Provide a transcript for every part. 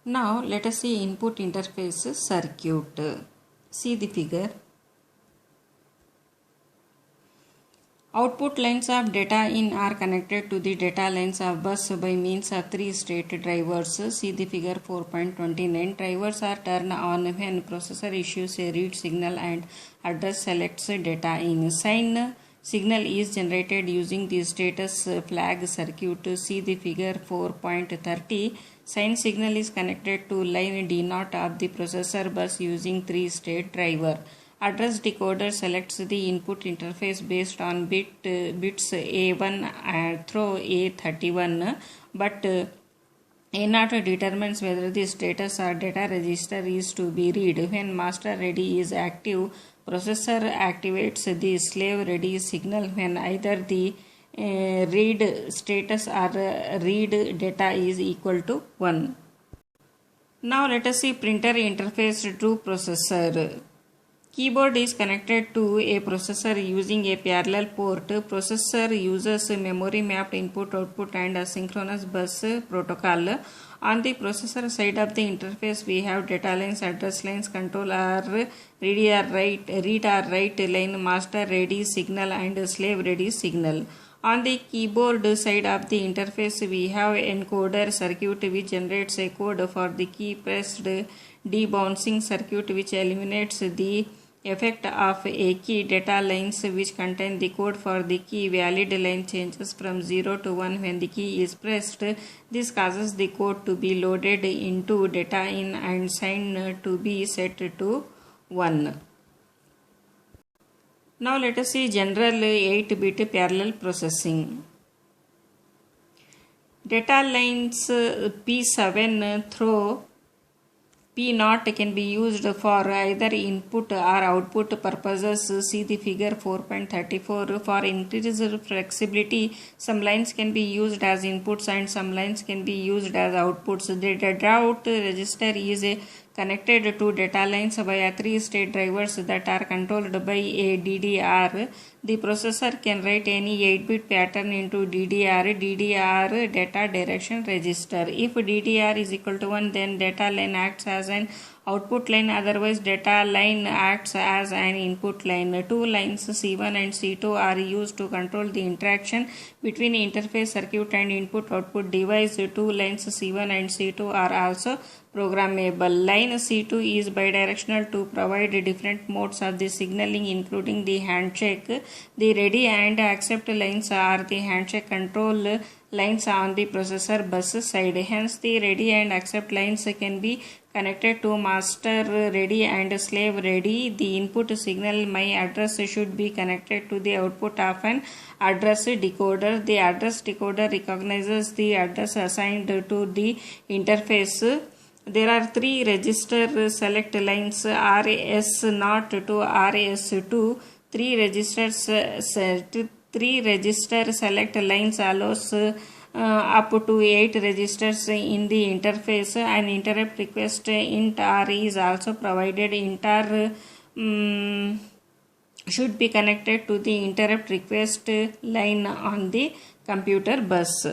Now let us see input interface circuit. See the figure. Output lines of data in are connected to the data lines of bus by means of three state drivers. See the figure 4.29. Drivers are turned on when processor issues a read signal and address selects data in. Sign signal is generated using the status flag circuit. See the figure 4.30. Sign signal is connected to line D0 of the processor bus using three state driver. Address decoder selects the input interface based on bits A1 through A31, but A0 determines whether the status or data register is to be read. When master ready is active, processor activates the slave ready signal when either the read status or read data is equal to 1. Now let us see printer interface to processor. Keyboard is connected to a processor using a parallel port. Processor uses memory mapped input output and asynchronous bus protocol. On the processor side of the interface, we have data lines, address lines, control or read or write line, master ready signal and slave ready signal. On the keyboard side of the interface, we have encoder circuit which generates a code for the key pressed, debouncing circuit which eliminates the effect of a key, data lines which contain the code for the key valid line changes from 0 to 1 when the key is pressed. This causes the code to be loaded into data in and sign to be set to 1. Now let us see general 8-bit parallel processing. Data lines P7 through P0 can be used for either input or output purposes. See the figure 4.34. For increased flexibility, some lines can be used as inputs and some lines can be used as outputs. The drought register is connected to data lines via three-state drivers that are controlled by a DDR. The processor can write any 8-bit pattern into DDR data direction register. If DDR is equal to 1, then data line acts as an output line, otherwise data line acts as an input line. Two lines C1 and C2 are used to control the interaction between interface circuit and input-output device. Two lines C1 and C2 are also programmable. Line C2 is bidirectional to provide different modes of the signaling including the handshake. The ready and accept lines are the handshake control lines on the processor bus side. Hence the ready and accept lines can be connected to master ready and slave ready. The input signal my address should be connected to the output of an address decoder. The address decoder recognizes the address assigned to the interface. There are three register select lines RS0 to RS2. Three register select lines allows up to 8 registers in the interface. An interrupt request int R is also provided. Int R should be connected to the interrupt request line on the computer bus.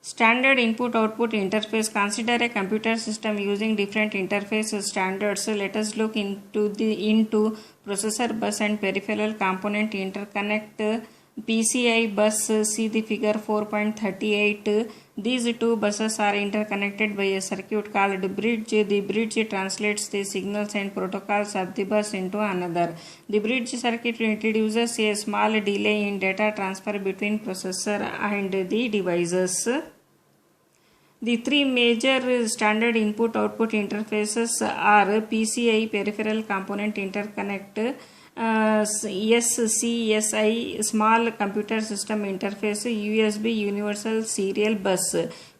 Standard input-output interface. Consider a computer system using different interface standards. Let us look into processor bus and peripheral component interconnect. PCI bus. See the figure 4.38. These two buses are interconnected by a circuit called bridge. The bridge translates the signals and protocols of the bus into another. The bridge circuit introduces a small delay in data transfer between processor and the devices. The three major standard input-output interfaces are PCI peripheral component interconnect, SCSI small computer system interface, USB universal serial bus.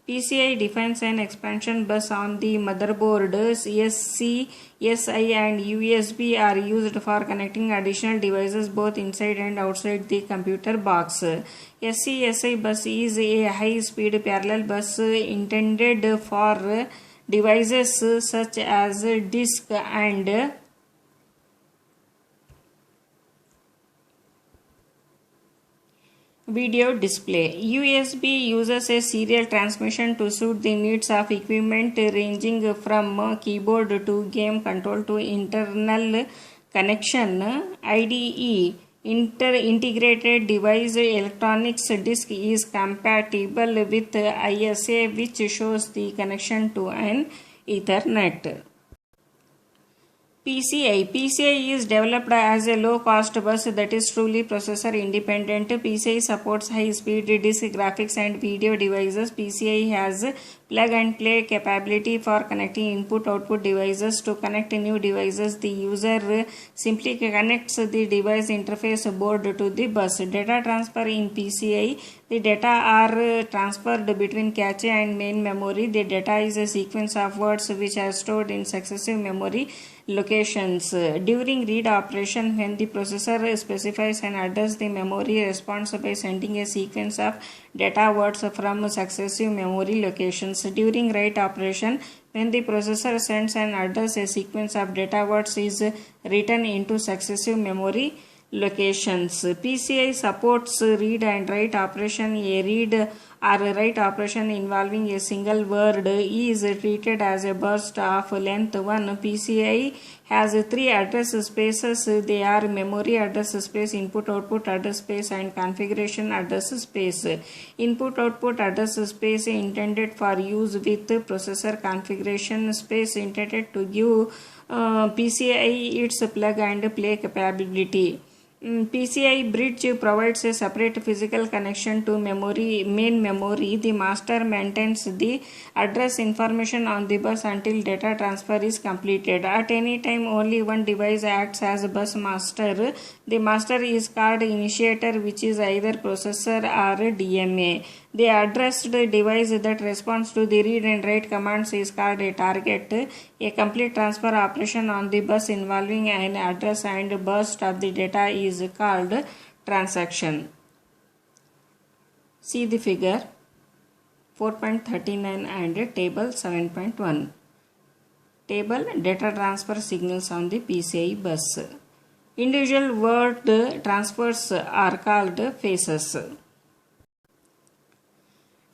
PCI defines an expansion bus on the motherboard. SCSI and USB are used for connecting additional devices both inside and outside the computer box. SCSI bus is a high-speed parallel bus intended for devices such as disk and Video display. USB uses a serial transmission to suit the needs of equipment ranging from keyboard to game control to internal connection. IDE integrated device electronics disk is compatible with ISA, which shows the connection to an Ethernet. PCI is developed as a low-cost bus that is truly processor-independent. PCI supports high-speed disk graphics and video devices. PCI has plug-and-play capability for connecting input-output devices. To connect new devices, the user simply connects the device interface board to the bus. Data transfer in PCI. The data are transferred between cache and main memory. The data is a sequence of words which are stored in successive memory locations. During read operation, when the processor specifies an address, the memory responds by sending a sequence of data words from successive memory locations. During write operation, when the processor sends an address, a sequence of data words is written into successive memory locations. PCI supports read and write operation. A read or a write operation involving a single word is treated as a burst of length 1. PCI has 3 address spaces. They are memory address space, input output address space, and configuration address space. Input output address space intended for use with processor. Configuration space intended to give PCI its plug and play capability. PCI bridge provides a separate physical connection to main memory. The master maintains the address information on the bus until data transfer is completed. At any time, only one device acts as bus master. The master is called initiator, which is either processor or DMA. The addressed device that responds to the read and write commands is called a target. A complete transfer operation on the bus involving an address and burst of the data is called transaction. See the figure 4.39 and table 7.1. Table data transfer signals on the PCI bus. Individual word transfers are called phases.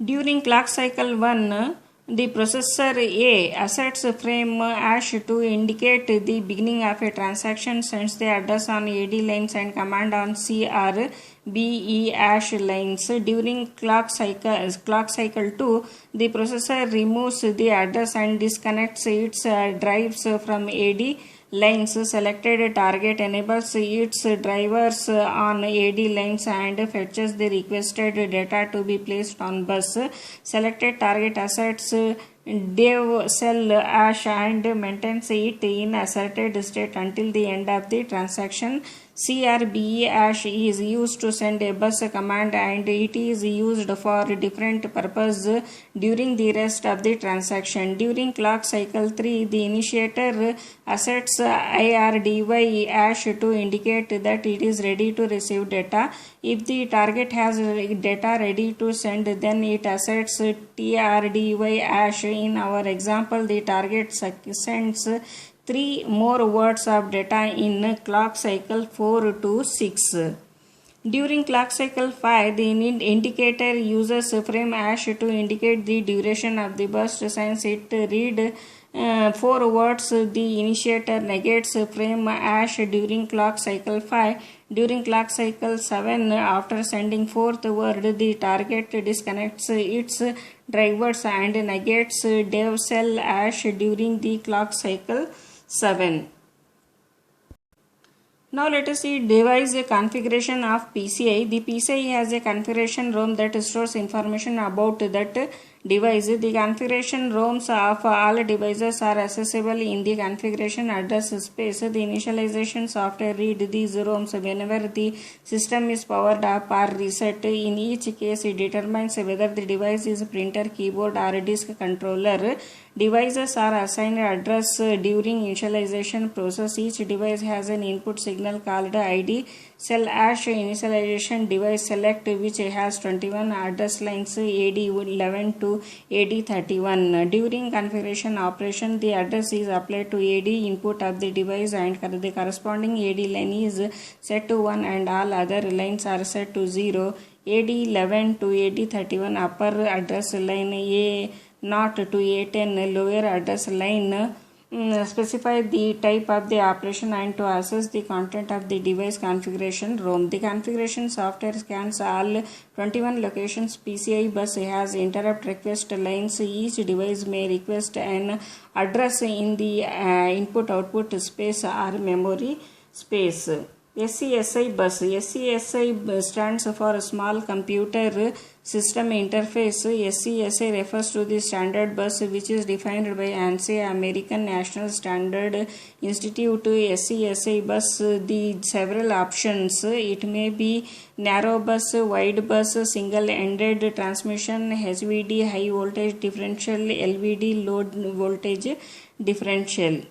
During clock cycle 1, the processor A asserts frame hash to indicate the beginning of a transaction, sends the address on AD lines and command on C or BE hash lines. During clock cycle 2, the processor removes the address and disconnects its drives from AD lines. Selected target enables its drivers on AD lines and fetches the requested data to be placed on bus. Selected target asserts dev cell hash and maintains it in asserted state until the end of the transaction. CRBE hash is used to send a bus command and it is used for different purposes during the rest of the transaction. During clock cycle 3, the initiator asserts IRDY hash to indicate that it is ready to receive data. If the target has data ready to send, then it asserts TRDY hash. In our example, the target sends 3 more words of data in clock cycle 4 to 6. During clock cycle 5, the indicator uses frame hash to indicate the duration of the burst. Since it read 4 words, the initiator negates frame hash during clock cycle 5. During clock cycle 7, after sending 4th word, the target disconnects its drivers and negates dev cell hash during the clock cycle 7. Now let us see device configuration of PCI. The PCI has a configuration ROM that stores information about that device. The configuration ROMs of all devices are accessible in the configuration address space. The initialization software read these ROMs whenever the system is powered up or reset. In each case, it determines whether the device is printer, keyboard or disk controller. Devices are assigned address during initialization process. Each device has an input signal called ID. Cell hash initialization device select, which has 21 address lines AD11 to AD31. During configuration operation, the address is applied to AD input of the device and the corresponding AD line is set to 1 and all other lines are set to 0. AD11 to AD31 upper address line, A0 to A10 lower address line. Specify the type of the operation and to access the content of the device configuration ROM. The configuration software scans all 21 locations. PCI bus has interrupt request lines. Each device may request an address in the input-output space or memory space. SCSI bus. SCSI stands for Small Computer System Interface. SCSI refers to the standard bus which is defined by ANSI, American National Standard Institute. SCSI bus, the several options. It may be narrow bus, wide bus, single-ended transmission, HVD, high voltage differential, LVD, low voltage differential.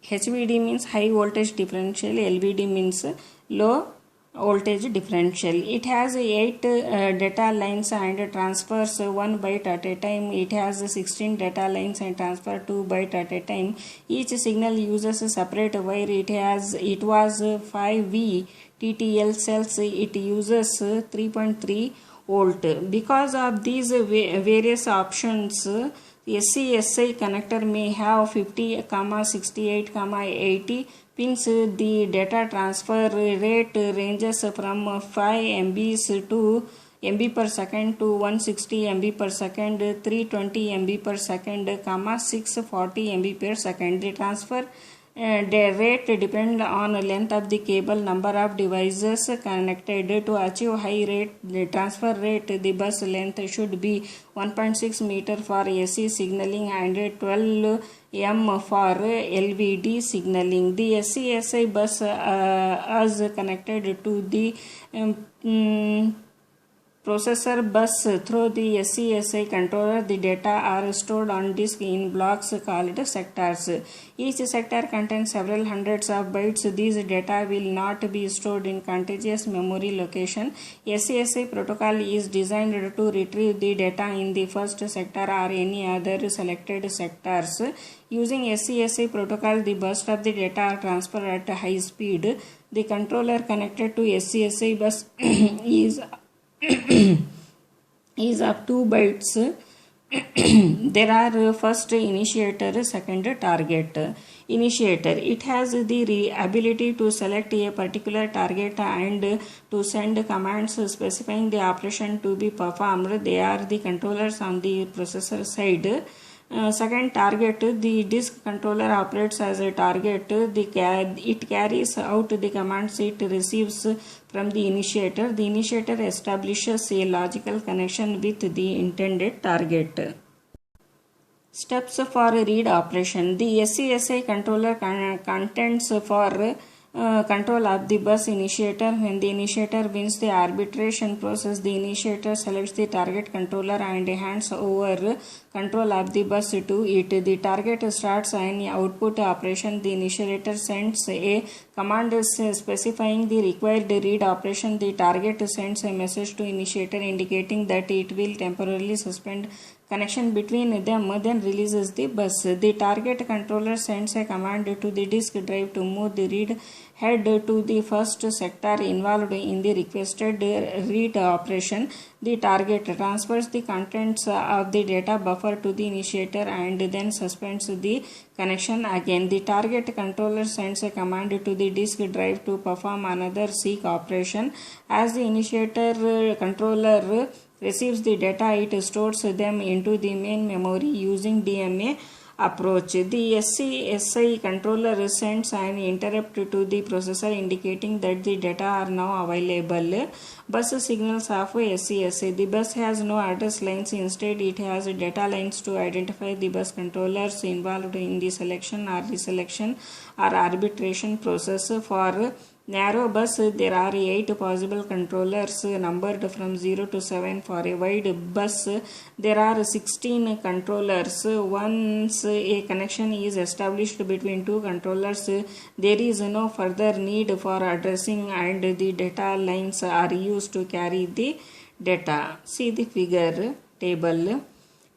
HVD means high voltage differential, LVD means low voltage differential. It has 8 data lines and transfers 1 byte at a time. It has 16 data lines and transfer 2 byte at a time. Each signal uses a separate wire. It was 5V TTL cells. It uses 3.3 volt. Because of these various options, SCSI connector may have 50, 68, 80 pins. The data transfer rate ranges from 5 MB to MB per second to 160 MB per second, 320 MB per second, 640 MB per second. The transfer the rate depends on length of the cable, number of devices connected. To achieve high rate transfer rate, the bus length should be 1.6 meter for AC signaling and 12 m for LVD signaling. The SCSI bus is connected to the processor bus through the SCSI controller. The data are stored on disk in blocks called sectors. Each sector contains several hundreds of bytes. These data will not be stored in contiguous memory location. SCSI protocol is designed to retrieve the data in the first sector or any other selected sectors. Using SCSI protocol, the burst of the data are transferred at high speed. The controller connected to SCSI bus is of 2 bytes. There are first initiator, second target. Initiator, it has the ability to select a particular target and to send commands specifying the operation to be performed. They are the controllers on the processor side. Second, target, the disk controller operates as a target. It carries out the commands it receives from the initiator. The initiator establishes a logical connection with the intended target. Steps for read operation. The SCSI controller contends for control of the bus initiator. When the initiator wins the arbitration process, the initiator selects the target controller and hands over control of the bus to it. The target starts an output operation. The initiator sends a command specifying the required read operation. The target sends a message to initiator indicating that it will temporarily suspend connection between them, then releases the bus. The target controller sends a command to the disk drive to move the read head to the first sector involved in the requested read operation. The target transfers the contents of the data buffer to the initiator and then suspends the connection again. The target controller sends a command to the disk drive to perform another seek operation. As the initiator controller receives the data, it stores them into the main memory using DMA approach. The SCSI controller sends an interrupt to the processor indicating that the data are now available. Bus signals of SCSI. The bus has no address lines. Instead, it has data lines to identify the bus controllers involved in the selection or reselection or arbitration process. For narrow bus, there are 8 possible controllers numbered from 0 to 7. For a wide bus, there are 16 controllers. Once a connection is established between 2 controllers, there is no further need for addressing and the data lines are used to carry the data. See the figure table.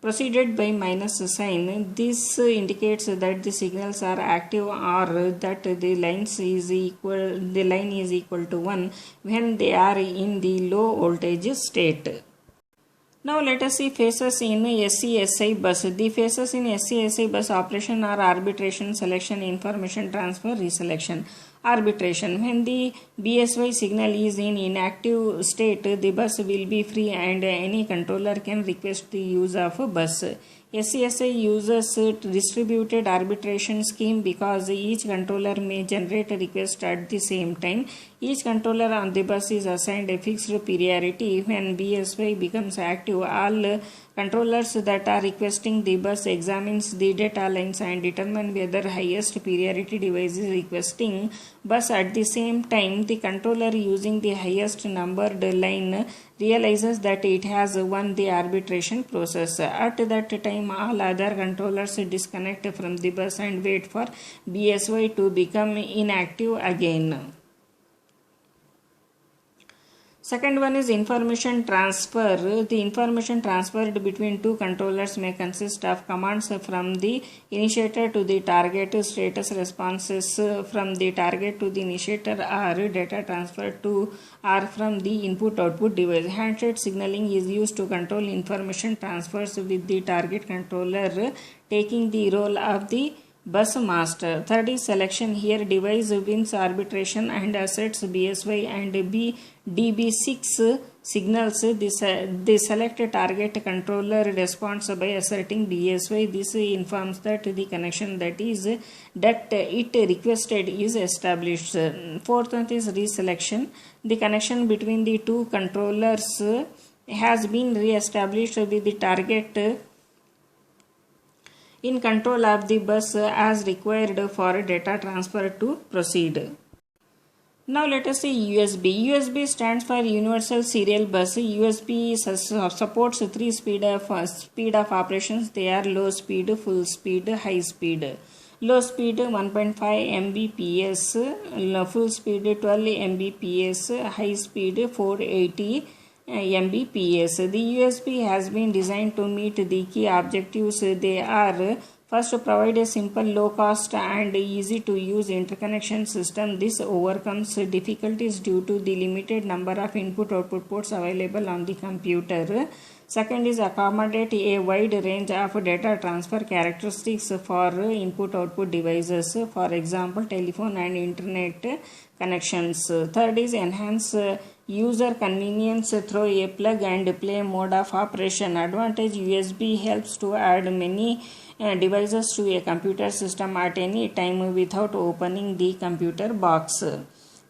preceded by minus sign. This indicates that the signals are active or that the line is equal to 1 when they are in the low voltage state. Now let us see phases in SCSI bus. The phases in SCSI bus operation are arbitration, selection, information transfer, reselection. Arbitration. When the BSY signal is in inactive state, the bus will be free and any controller can request the use of a bus. SCSI uses distributed arbitration scheme because each controller may generate a request at the same time. Each controller on the bus is assigned a fixed priority. When BSY becomes active, all controllers that are requesting the bus examines the data lines and determine whether highest priority device is requesting bus at the same time. The controller using the highest numbered line realizes that it has won the arbitration process. At that time, all other controllers disconnect from the bus and wait for BSY to become inactive again. Second one is information transfer. The information transferred between two controllers may consist of commands from the initiator to the target, status responses from the target to the initiator, or data transferred to or from the input-output device. Handshake signaling is used to control information transfers with the target controller taking the role of the bus master. Third is selection. Here device wins arbitration and assets BSY and DB6 signals. The select target controller responds by asserting BSY. This informs that the connection that it requested is established. Fourth one is reselection. The connection between the two controllers has been re-established with the target in control of the bus as required for data transfer to proceed. Now let us see USB. USB stands for Universal Serial Bus. USB supports three speed of operations. They are low speed, full speed, high speed. Low speed 1.5 Mbps, full speed 12 Mbps, high speed 480 Mbps. The USB has been designed to meet the key objectives. They are: first, to provide a simple, low cost and easy to use interconnection system. This overcomes difficulties due to the limited number of input-output ports available on the computer. Second is accommodate a wide range of data transfer characteristics for input-output devices, for example, telephone and internet connections. Third is enhance user convenience through a plug and play mode of operation. Advantage: USB helps to add many devices to a computer system at any time without opening the computer box.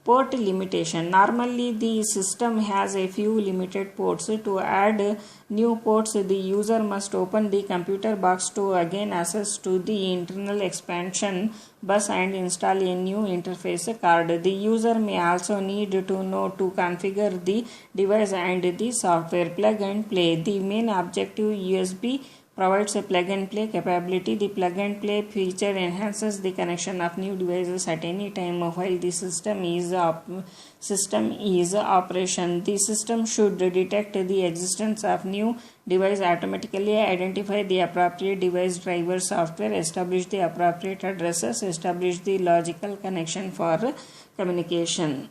Port limitation. Normally, the system has a few limited ports. To add new ports, the user must open the computer box to gain access to the internal expansion bus and install a new interface card. The user may also need to know to configure the device and the software. Plug and play. The main objective: USB provides a plug and play capability. The plug and play feature enhances the connection of new devices at any time while the system is operation. The system should detect the existence of new device, automatically identify the appropriate device driver software, establish the appropriate addresses, establish the logical connection for communication.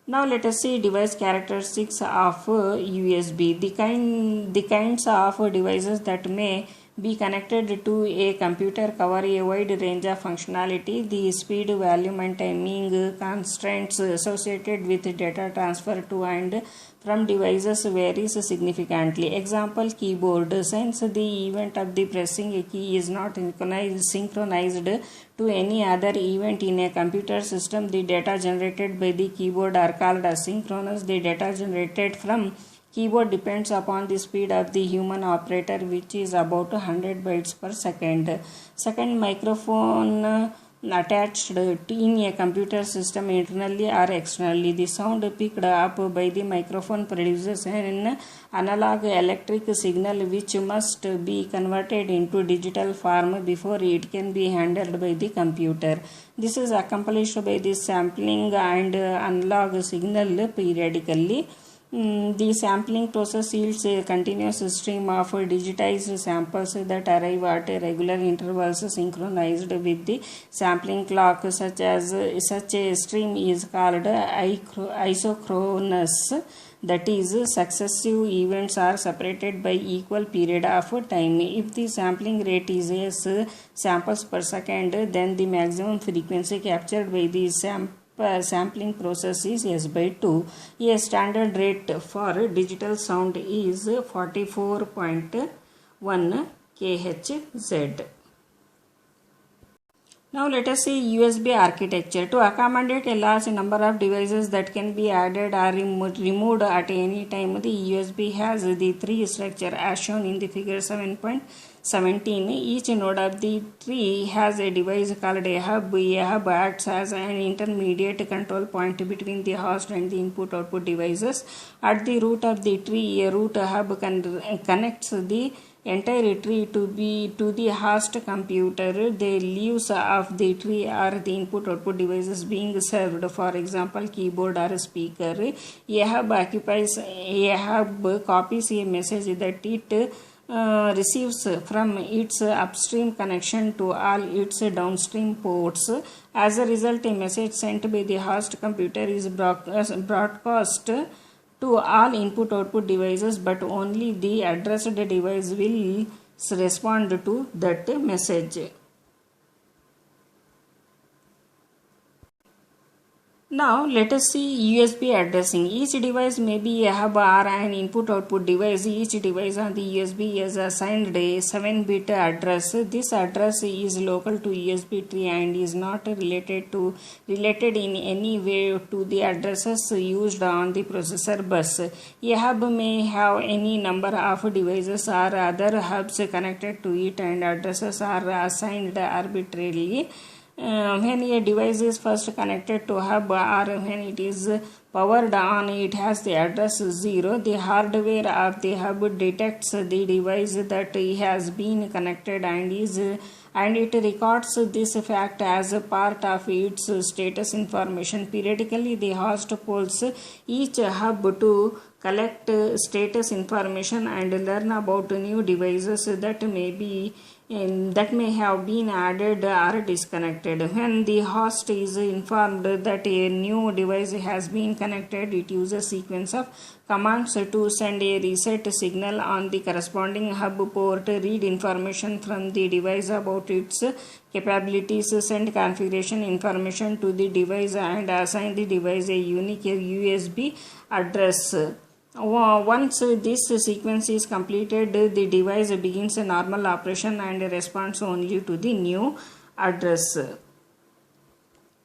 Now let us see device characteristics of USB. The kinds of devices that may be connected to a computer cover a wide range of functionality. The speed, volume and timing constraints associated with data transfer to and from devices varies significantly. Example: keyboard. Since the event of the pressing a key is not synchronized to any other event in a computer system, the data generated by the keyboard are called asynchronous. The data generated from keyboard depends upon the speed of the human operator, which is about 100 bytes per second. Second, microphone attached in a computer system internally or externally. The sound picked up by the microphone produces an analog electric signal which must be converted into digital form before it can be handled by the computer. This is accomplished by the sampling and analog signal periodically. The sampling process yields a continuous stream of digitized samples that arrive at regular intervals synchronized with the sampling clock. Such a stream is called isochronous. That is, successive events are separated by equal period of time. If the sampling rate is S samples per second, then the maximum frequency captured by the sampling process is S by 2. A standard rate for digital sound is 44.1 kHz. Now let us see USB architecture. To accommodate a large number of devices that can be added or removed at any time, the USB has the tree structure as shown in the figure 7.17. Each node of the tree has a device called a hub. A hub acts as an intermediate control point between the host and the input-output devices. At the root of the tree, a root hub connects the entire tree to the host computer. The leaves of the tree are the input-output devices being served. For example, keyboard or speaker. A hub copies a message that it receives from its upstream connection to all its downstream ports. As a result, a message sent by the host computer is broadcast to all input-output devices, but only the addressed device will respond to that message. Now let us see USB addressing. Each device may be a hub or an input-output device. Each device on the USB is assigned a 7-bit address. This address is local to USB tree and is not related in any way to the addresses used on the processor bus. A hub may have any number of devices or other hubs connected to it, and addresses are assigned arbitrarily. When a device is first connected to a hub or when it is powered on, it has the address 0. The hardware of the hub detects the device that has been connected and it records this fact as a part of its status information. Periodically, the host polls each hub to collect status information and learn about new devices that may have been added or disconnected. When the host is informed that a new device has been connected, it uses a sequence of commands to send a reset signal on the corresponding hub port, read information from the device about its capabilities, send configuration information to the device, and assign the device a unique USB address. Once this sequence is completed, the device begins a normal operation and responds only to the new address.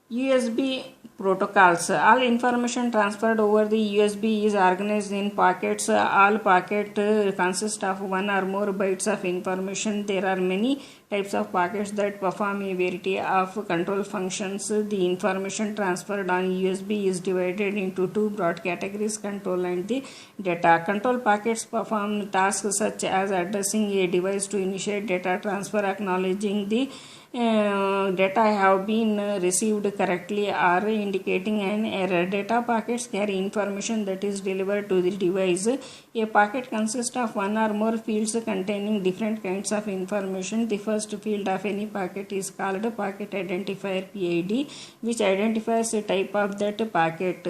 USB protocols. All information transferred over the USB is organized in packets. All packet consist of one or more bytes of information. There are many types of packets that perform a variety of control functions. The information transferred on USB is divided into two broad categories: control and the data. Control packets perform tasks such as addressing a device to initiate data transfer, acknowledging the data have been received correctly, or indicating an error. Data packets carry information that is delivered to the device. A packet consists of one or more fields containing different kinds of information. The first field of any packet is called packet identifier (PID), which identifies the type of that packet.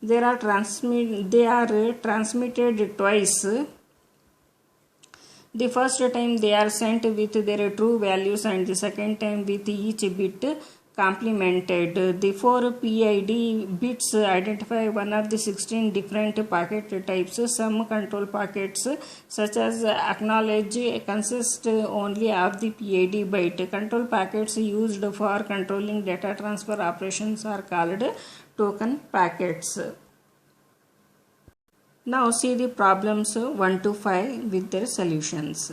They are transmitted twice. The first time they are sent with their true values, and the second time with each bit complemented. The 4 PID bits identify one of the 16 different packet types. Some control packets, such as acknowledge, consist only of the PID byte. Control packets used for controlling data transfer operations are called token packets. Now see the problems 1 to 5 with their solutions.